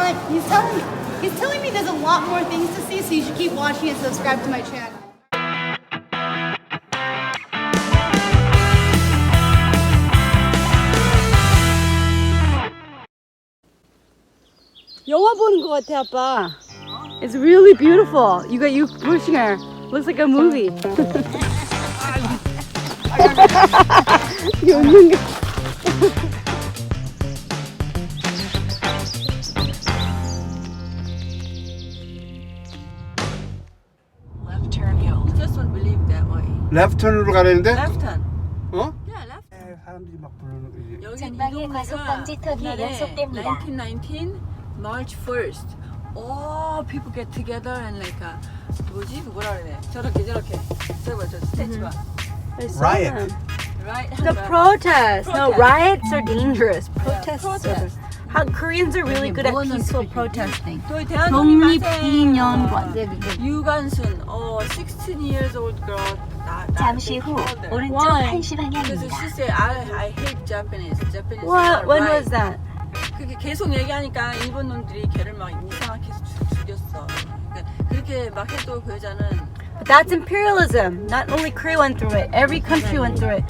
He's telling me there's a lot more things to see, so you should keep watching and subscribe to my channel. 영화 보는 것 같아, 아빠. It's really beautiful. You got you pushing her. Looks like a movie. 이게 웃는 게. Left turn, you just don't believe that way. 레프트 턴으로 가려는데? Left turn. 어? Yeah, left turn. 사람들이 막 부르는 거지. 여기 전방에 과속 방지턱이 연속됩니다. 1919 March 1st. All people get together and like 뭐지? 뭐라 그래? 저렇게 저 스태츄가. Riot. Right? The protests. No, Protest. riots are dangerous. Protests. protest. How Koreans are really good at peaceful protesting. 저희 대한독립 독립기념관. 유관순, 16 years old girl. 잠시 후 오른쪽 Why? 1시 그래서 방향입니다. she said, I hate Japanese. Japanese. What? are When right. was that? 그게 계속 얘기하니까 일본 놈들이 걔를 막 이상하게 죽였어. 그러니까 그렇게 막 해도 그 여자는 But that's imperialism. Not only Korea went through it. Every country went through it.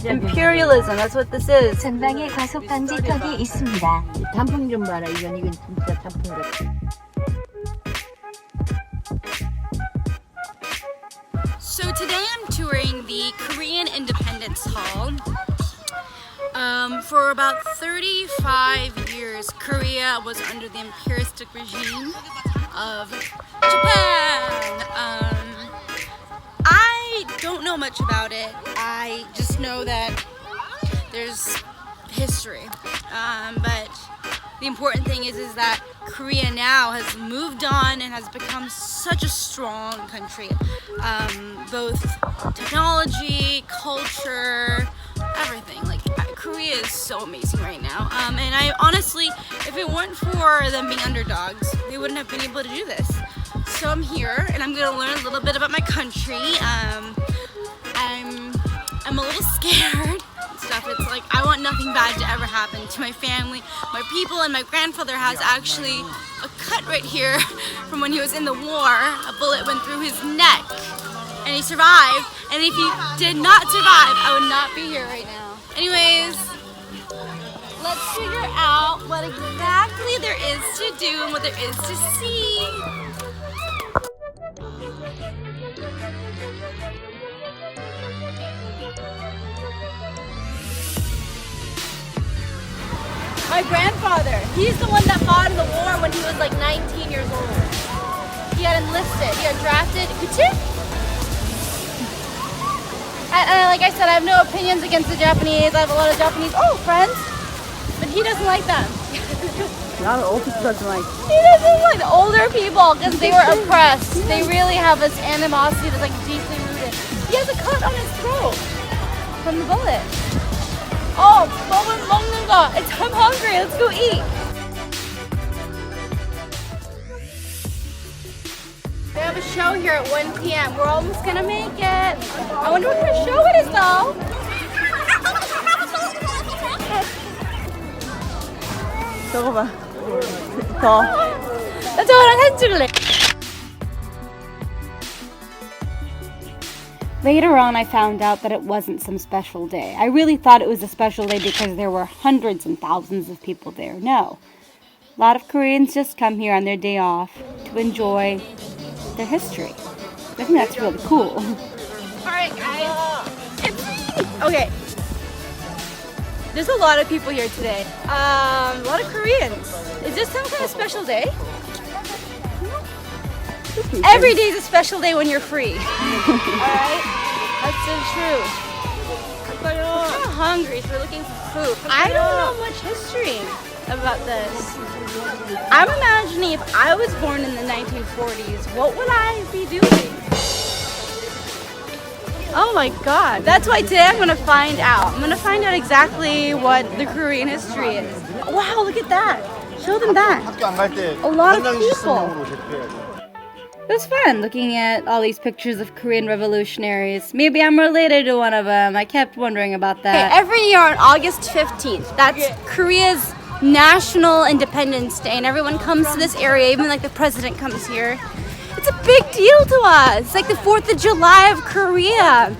Imperialism. That's what this is. 전방에 과속 방지턱이 있습니다. 단풍 좀 봐라. 이건 진짜 단풍 같아. So today I'm touring the Korean Independence Hall. For about 35 years, Korea was under the imperialistic regime of Japan. I don't know much about it. I just know that there's history. But the important thing is that Korea now has moved on and has become such a strong country. Both technology, culture, everything. Like Korea is so amazing right now. And I honestly, if it weren't for them being underdogs, they wouldn't have been able to do this. So I'm here and I'm gonna learn a little bit about my country. I'm a little scared and stuff. It's like I want nothing bad to ever happen to my family, my people, and my grandfather has actually a cut right here from when he was in the war. A bullet went through his neck and he survived. And if he did not survive, I would not be here right now. Anyways, let's figure out what exactly there is to do and what there is to see. My grandfather, he's the one that fought in the war when he was like 19 years old. He got enlisted, he got drafted. And like I said, I have no opinions against the Japanese. I have a lot of Japanese friends, but he doesn't like them. A lot of old people doesn't like. He doesn't like older people because they were oppressed. They really have this animosity that's like deeply rooted. He has a cut on his throat from the bullet. Oh, 먹는 거. I'm hungry. Let's go eat. They have a show here at 1 p.m. We're almost gonna make it. I wonder what kind of show it is though. 저거 봐. 더. 나 저거랑 사진 찍을래. Later on, I found out that it wasn't some special day. I really thought it was a special day because there were hundreds and thousands of people there. No. A lot of Koreans just come here on their day off to enjoy their history. I think that's really cool. Alright, guys. Okay. There's a lot of people here today. A lot of Koreans. Is this some kind of special day? Every day is a special day when you're free. Alright? That's so true. We're kind of hungry, so we're looking for food. I don't know much history about this. I'm imagining if I was born in the 1940s, what would I be doing? Oh my god. That's why today I'm gonna find out. I'm gonna find out exactly what the Korean history is. Wow, look at that. Show them that. 학교 안 갈 때 A lot of 현장지 people. 시스템으로 제출해야지. It was fun looking at all these pictures of Korean revolutionaries. Maybe I'm related to one of them. I kept wondering about that. Every year on August 15th, that's Korea's National Independence Day, and everyone comes to this area, even like the president comes here. It's a big deal to us. It's like the 4th of July of Korea.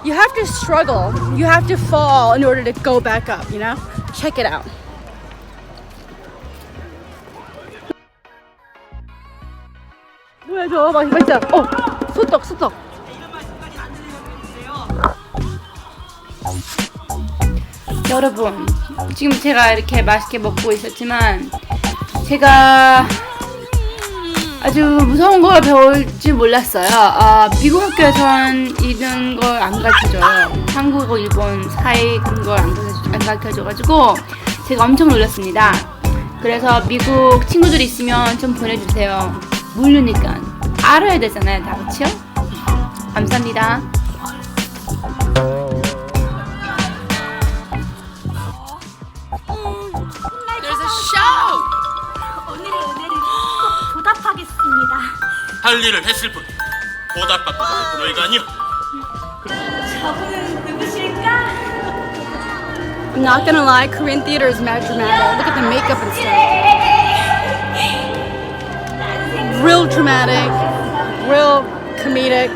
You have to struggle. You have to fall in order to go back up, you know? Check it out. 뭐야 저 맛있다. 소떡. 여러분, 지금 제가 이렇게 맛있게 먹고 있었지만 제가 아주 무서운 걸 배울지 몰랐어요. 미국 학교에선 이런 걸 안 가르쳐줘요. 한국어, 일본 사이 그런 걸 안 가르쳐줘가지고 제가 엄청 놀랐습니다. 그래서 미국 친구들 있으면 좀 보내주세요. 모르니까 알아야 되잖아요, 다 그치요? 감사합니다. There's a show! 오늘의 은혜를 꼭 보답하겠습니다. 할 일을 했을 뿐 보답받고 싶은 너희가 아니야. 저분은 누구실까? I'm not gonna lie, Korean theater is mad dramatic. Look at the makeup and stuff. Real dramatic, real comedic.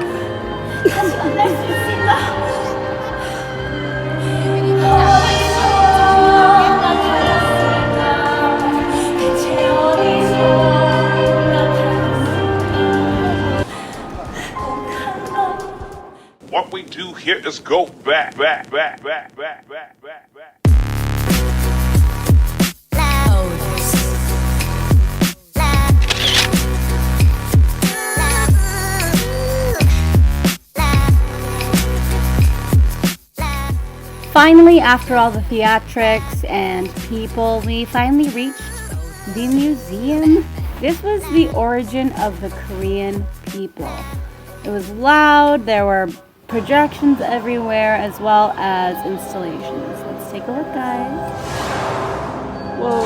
What we do here is go back. Finally, after all the theatrics and people, we finally reached the museum. This was the origin of the Korean people. It was loud, there were projections everywhere, as well as installations. Let's take a look, guys. Whoa.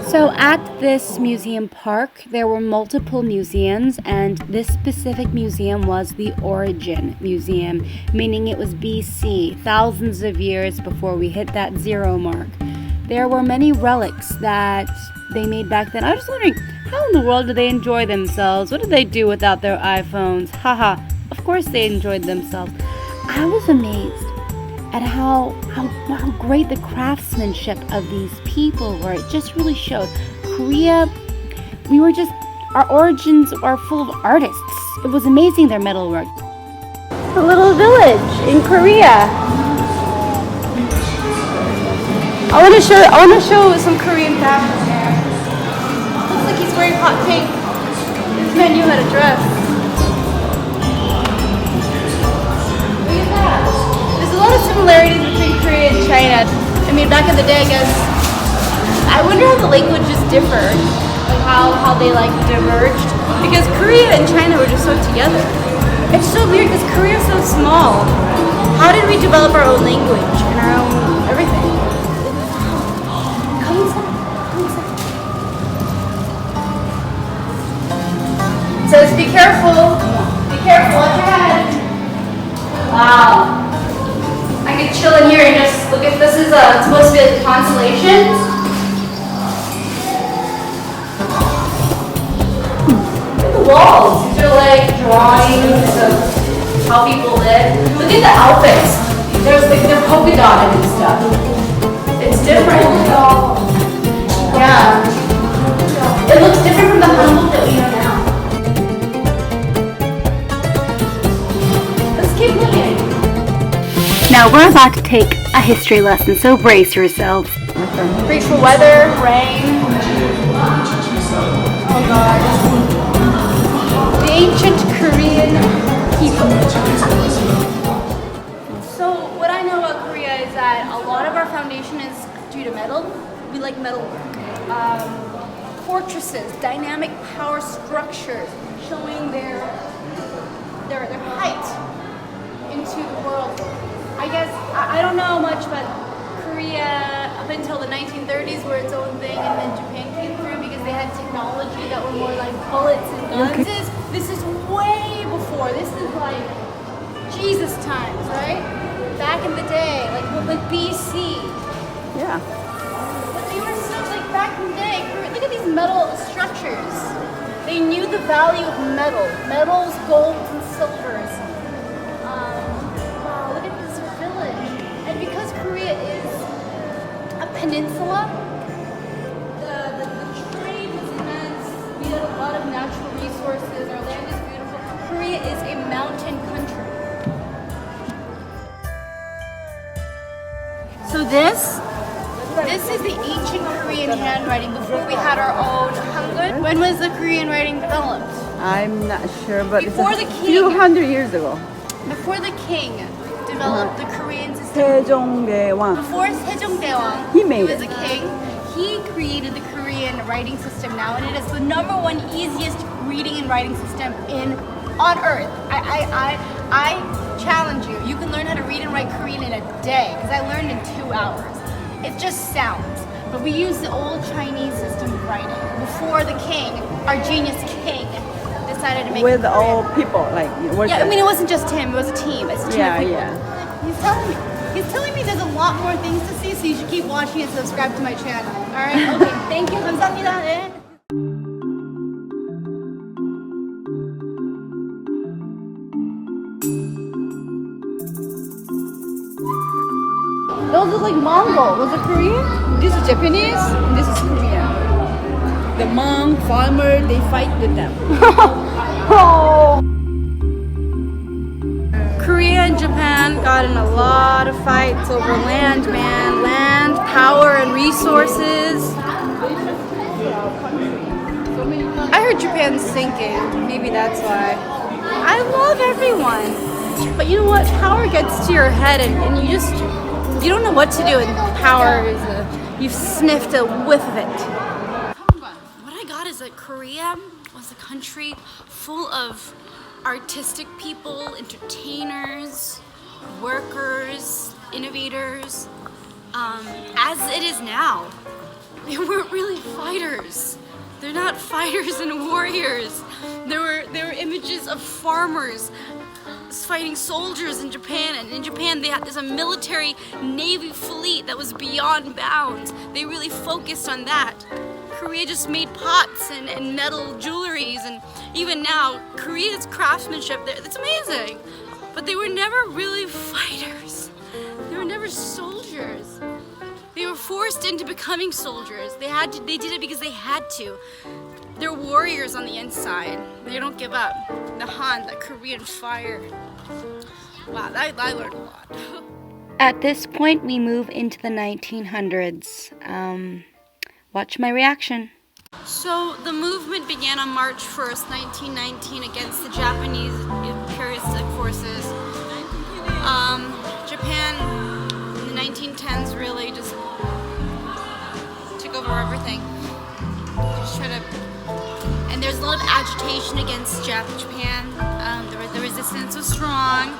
So at this museum park, there were multiple museums, and this specific museum was the Origin Museum, meaning it was BC, thousands of years before we hit that 0 mark. There were many relics that they made back then. I was just wondering, how in the world do they enjoy themselves? What did they do without their iPhones? Haha, of course they enjoyed themselves. I was amazed at how great the craftsmanship of these people were. It just really showed. Korea, our origins are full of artists. It was amazing, their metalwork. A little village in Korea. I want to show some Korean fashion here. Looks like he's wearing hot pink. This man knew how to dress. Look at that. There's a lot of similarities between Korea and China. I mean, back in the day, I guess. I wonder how the languages differ, like how they like diverged. Because Korea and China were just so together. It's so weird because Korea is so small. How did we develop our own language and our own everything? Come inside. It says, be careful. Be careful, watch your head. Wow. I could chill in here and just look at this. Is supposed to be a constellation. Look at the walls. These are like drawings of how people live. Look at the outfits. They're polka dotted and stuff. It's different. Yeah. It looks different from the Hanbok that we know now. Let's keep looking. Now we're about to take a history lesson, so brace yourselves. Brace for weather, rain. Oh God. The ancient Korean people. So what I know about Korea is that a lot of our foundation is due to metal. We like metalwork. Fortresses, dynamic power structures, showing their height into the world. I guess, I don't know much about Korea up until the 1930s were its own thing, and then Japan came through because they had technology that were more like bullets and guns. Okay. This is way before. This is like Jesus times, right? back in the day, like BC. Yeah. But they were so, like, back in the day, look at these metal structures. They knew the value of metal. Metals, golds, and silvers. Wow, look at this village. And because Korea is a peninsula, the trade was immense. We had a lot of natural resources. Our land is beautiful. Korea is a mountain country. So this is the ancient Korean handwriting before we had our own Hangul. When was the Korean writing developed? I'm not sure, but Before it's the a king. few hundred years ago. Before the king developed the Korean system. 세종대왕. Before Sejongdaewang, He made was it. a king. He created the Korean writing system now, and it is the #1 easiest reading and writing system on earth. I challenge you. You can learn how to read and write Korean in a day, because I learned in 2 hours. It just sounds. But we use the old Chinese system of writing. Before the king, our genius king, decided to make With it Korean. all people, like working. Yeah, I mean, it wasn't just him, it was a team. It's a team of people. He's telling me there's a lot more things to see, so you should keep watching and subscribe to my channel. Alright? Okay, thank you. 감사합니다. 네. Those look like Mongol. Those are Korean? This is Japanese, and this is Korean. The Hmong farmer, they fight with them. Korea and Japan got in a lot of fights over land, land, power, and resources. I heard Japan's sinking. Maybe that's why. I love everyone. But you know what? Power gets to your head and you don't know what to do, and power is you've sniffed a whiff of it. What I got is that Korea was a country full of artistic people, entertainers, workers, innovators, as it is now. They weren't really fighters. They're not fighters and warriors. There were images of farmers fighting soldiers in Japan, and in Japan they had a military navy fleet that was beyond bounds. They really focused on that. Korea just made pots and metal jewelries, and even now Korea's craftsmanship, it's amazing. But they were never really fighters. They were never soldiers. They were forced into becoming soldiers. They did it because they had to. They're warriors on the inside. They don't give up. The Han, the Korean fire. Wow, I learned a lot. At this point, we move into the 1900s. Watch my reaction. So the movement began on March 1st, 1919 against the Japanese imperialistic forces. Japan in the 1910s really just took over everything. Just try to, and there's a lot of agitation against Japan. The resistance was strong,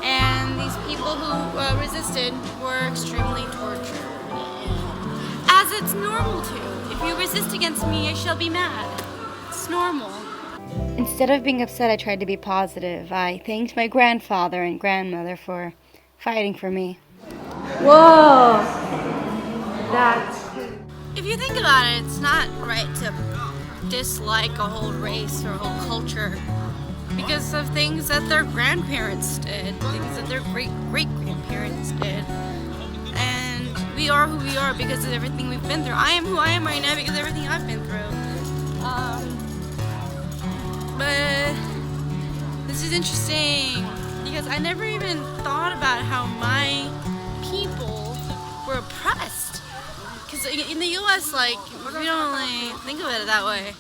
and these people who resisted were extremely tortured. As it's normal to. If you resist against me, I shall be mad. It's normal. Instead of being upset, I tried to be positive. I thanked my grandfather and grandmother for fighting for me. Whoa! That's... If you think about it, it's not right to dislike a whole race or a whole culture because of things that their grandparents did, things that their great-great-grandparents did. And we are who we are because of everything we've been through. I am who I am right now because of everything I've been through. But this is interesting because I never even thought about how my people were oppressed. Because in the U.S., like, we don't really think of it that way.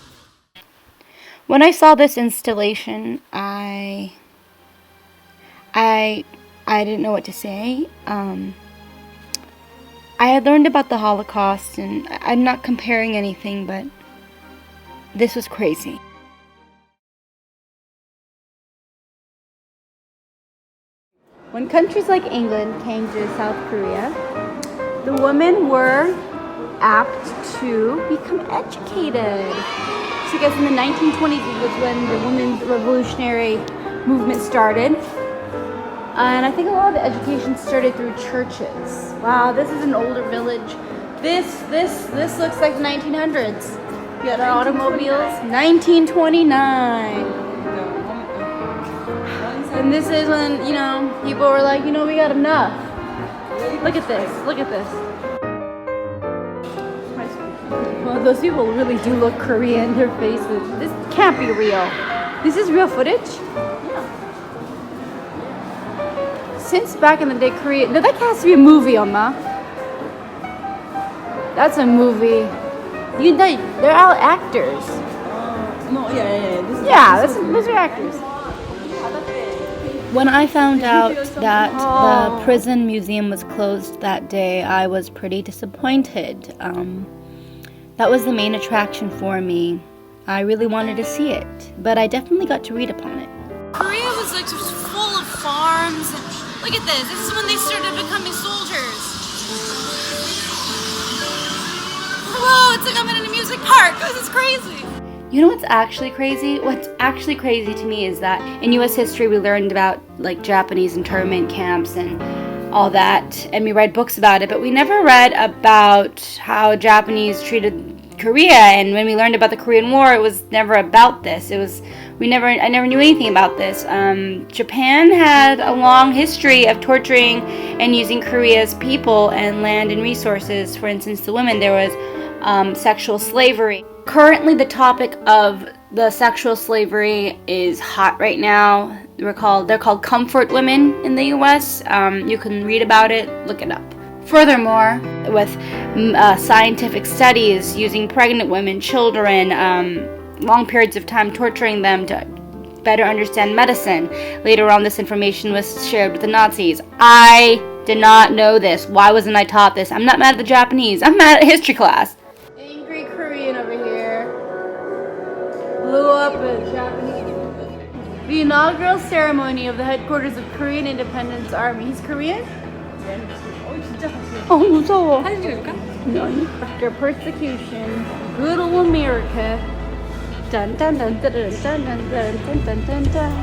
When I saw this installation, I didn't know what to say. I had learned about the Holocaust, and I'm not comparing anything, but this was crazy. When countries like England came to South Korea, the women were apt to become educated. So I guess in the 1920s was when the women's revolutionary movement started. And I think a lot of the education started through churches. Wow, this is an older village. This looks like the 1900s. We got our automobiles. 1929. And this is when, you know, people were like, you know, we got enough. Look at this. Look at this. Well, those people really do look Korean. Their faces. This can't be real. This is real footage? Since back in the day, Korea. No, that has to be a movie, Oma. That's a movie. They're all actors. No, yeah. Those are actors. When I found out that the prison museum was closed that day, I was pretty disappointed. That was the main attraction for me. I really wanted to see it, but I definitely got to read upon it. Korea was like just full of farms. Look at this. This is when they started becoming soldiers. Whoa, it's like I'm in a music park. This is crazy. You know what's actually crazy? What's actually crazy to me is that in U.S. history we learned about like Japanese internment camps and all that, and we read books about it, but we never read about how Japanese treated Korea. And when we learned about the Korean War, it was never about this. I never knew anything about this. Japan had a long history of torturing and using Korea's people and land and resources. For instance, the women, there was sexual slavery. Currently, the topic of the sexual slavery is hot right now. They're called comfort women in the U.S. You can read about it, look it up. Furthermore, with scientific studies using pregnant women, children, long periods of time torturing them to better understand medicine. Later on, this information was shared with the Nazis. I did not know this. Why wasn't I taught this? I'm not mad at the Japanese. I'm mad at history class. Angry Korean over here. Blew up a Japanese. The inaugural ceremony of the headquarters of Korean Independence Army. He's Korean? 무서워. 사진 찍을까? After persecution, good old America. Dun dun dun dun dun dun dun dun dun dun dun.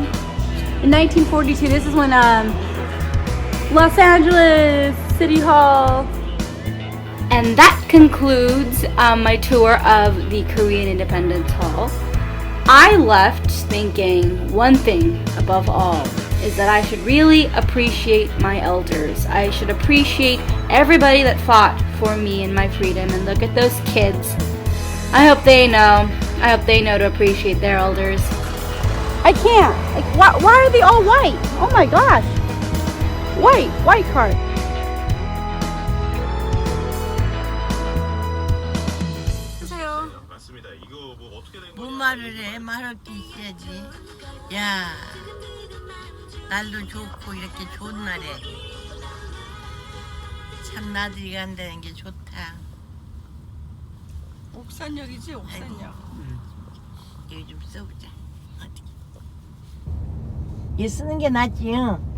In 1942, this is when Los Angeles City Hall. And that concludes my tour of the Korean Independence Hall. I left thinking one thing above all is that I should really appreciate my elders. I should appreciate everybody that fought for me and my freedom. And look at those kids. I hope they know to appreciate their elders. I can't. Like, why are they all white? Oh my gosh. White card. 뭔 말을 해? 말할 게 있어야지. 야, 날도 좋고 이렇게 좋은 날에 참 나들이 간다는 게 좋다. 옥산역이지, 옥산역. 이거 좀 써보자. 어디? 얘 쓰는 게 낫지, 응?